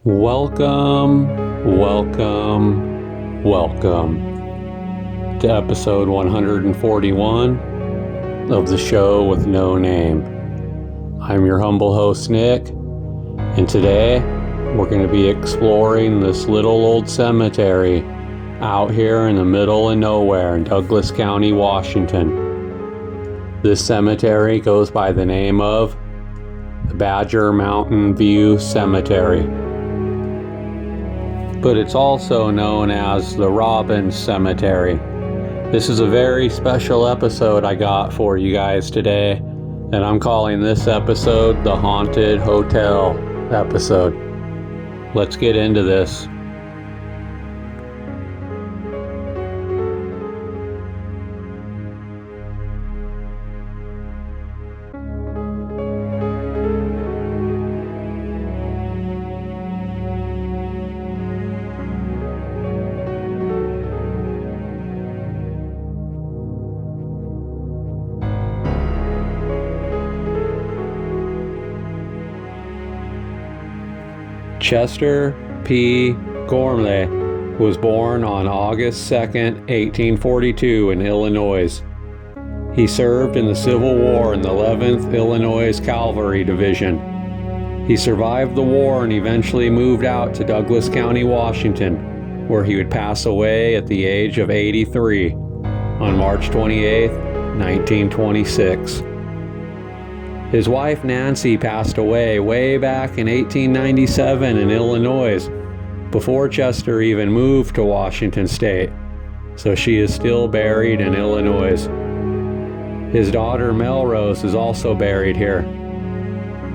Welcome to episode 141 of the show with no name. I'm your humble host, Nick, and today we're going to be exploring this little old cemetery out here in the middle of nowhere in Douglas County, Washington. This cemetery goes by the name of the Badger Mountain View Cemetery, but it's also known as the Robbins Cemetery. This is a very special episode I got for you guys today, and I'm calling this episode the Haunted Hotel episode. Let's get into this. Chester P. Gormley was born on August 2nd, 1842 in Illinois. He served in the Civil War in the 11th Illinois Cavalry Division. He survived the war and eventually moved out to Douglas County, Washington, where he would pass away at the age of 83 on March 28, 1926. His wife Nancy passed away way back in 1897 in Illinois, before Chester even moved to Washington State, so she is still buried in Illinois. His daughter Melrose is also buried here.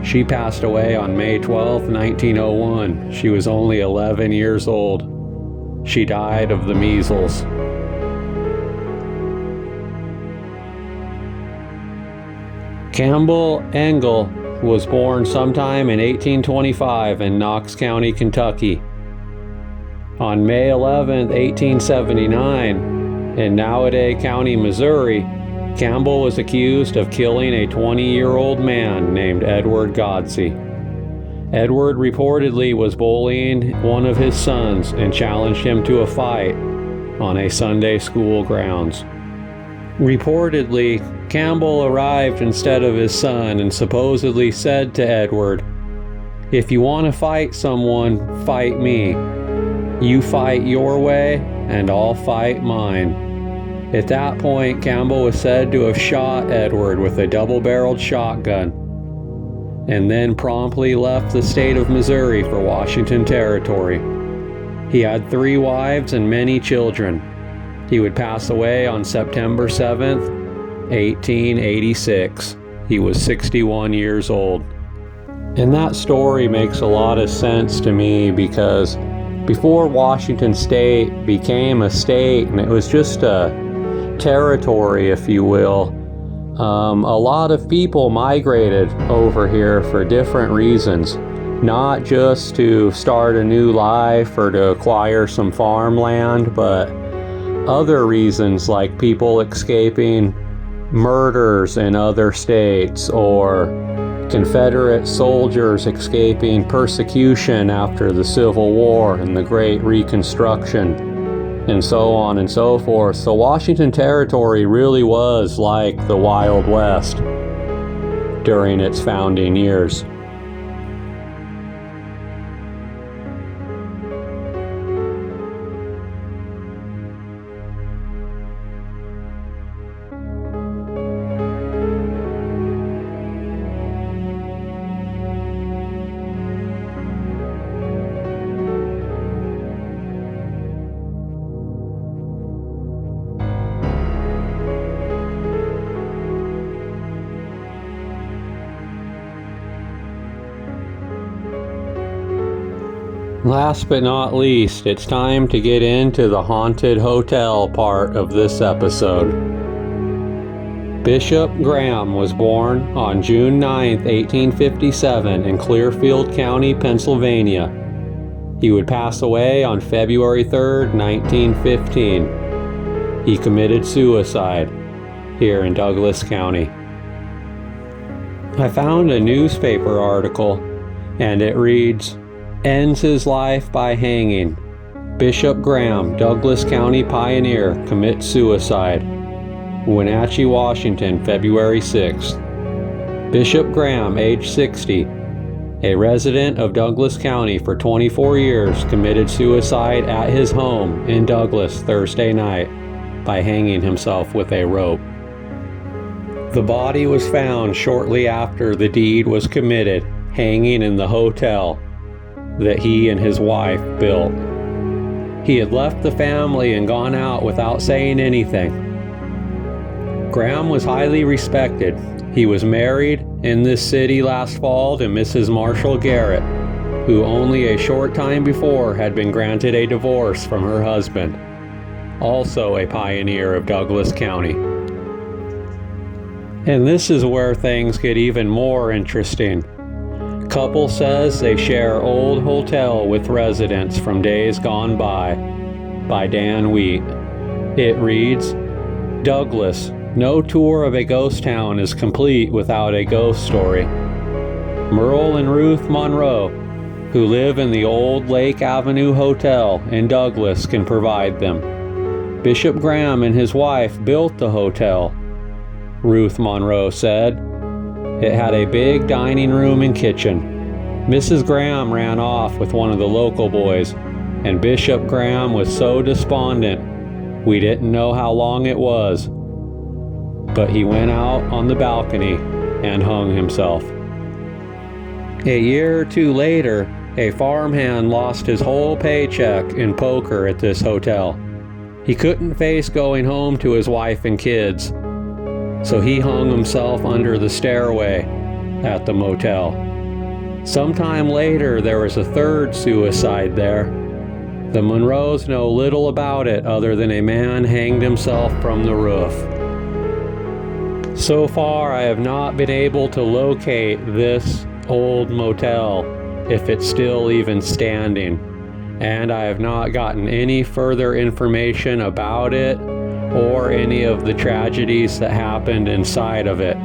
She passed away on May 12, 1901. She was only 11 years old. She died of the measles. Campbell Engel was born sometime in 1825 in Knox County, Kentucky. On May 11, 1879, in Nowadays County, Missouri, Campbell was accused of killing a 20-year-old man named Edward Godsey. Edward reportedly was bullying one of his sons and challenged him to a fight on a Sunday school grounds. Reportedly, Campbell arrived instead of his son and supposedly said to Edward, "If you want to fight someone, fight me. You fight your way, and I'll fight mine." At that point, Campbell was said to have shot Edward with a double-barreled shotgun, and then promptly left the state of Missouri for Washington Territory. He had 3 wives and many children. He would pass away on September 7th, 1886. He was 61 years old. And that story makes a lot of sense to me because before Washington State became a state, and it was just a territory, if you will, a lot of people migrated over here for different reasons. Not just to start a new life or to acquire some farmland, but other reasons like people escaping murders in other states or Confederate soldiers escaping persecution after the Civil War and the Great Reconstruction, and so on and so forth. So Washington Territory really was like the Wild West during its founding years. Last but not least, it's time to get into the haunted hotel part of this episode. Bishop Graham was born on June 9, 1857 in Clearfield County, Pennsylvania. He would pass away on February 3, 1915. He committed suicide here in Douglas County. I found a newspaper article and it reads, ends his life by hanging. Bishop Graham, Douglas County pioneer, commits suicide. Wenatchee, Washington, February 6th. Bishop Graham, age 60, a resident of Douglas County for 24 years, committed suicide at his home in Douglas Thursday night by hanging himself with a rope. The body was found shortly after the deed was committed, hanging in the hotel that he and his wife built. He had left the family and gone out without saying anything. Graham was highly respected. He was married in this city last fall to Mrs. Marshall Garrett, who only a short time before had been granted a divorce from her husband, also a pioneer of Douglas County. And this is where things get even more interesting. Couple says they share old hotel with residents from days gone by Dan Wheat. It reads, Douglas, no tour of a ghost town is complete without a ghost story. Merle and Ruth Monroe, who live in the old Lake Avenue Hotel in Douglas, can provide them. Bishop Graham and his wife built the hotel, Ruth Monroe said. It had a big dining room and kitchen. Mrs. Graham ran off with one of the local boys, and Bishop Graham was so despondent we didn't know how long it was. But he went out on the balcony and hung himself. A year or two later, a farmhand lost his whole paycheck in poker at this hotel. He couldn't face going home to his wife and kids, so he hung himself under the stairway at the motel. Sometime later, there was a third suicide there. The Monroes know little about it other than a man hanged himself from the roof. So far, I have not been able to locate this old motel, if it's still even standing, and I have not gotten any further information about it or any of the tragedies that happened inside of it.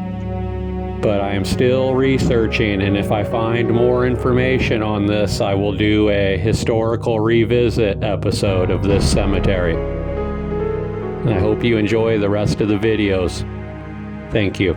But I am still researching, and if I find more information on this, I will do a historical revisit episode of this cemetery. And I hope you enjoy the rest of the videos. Thank you.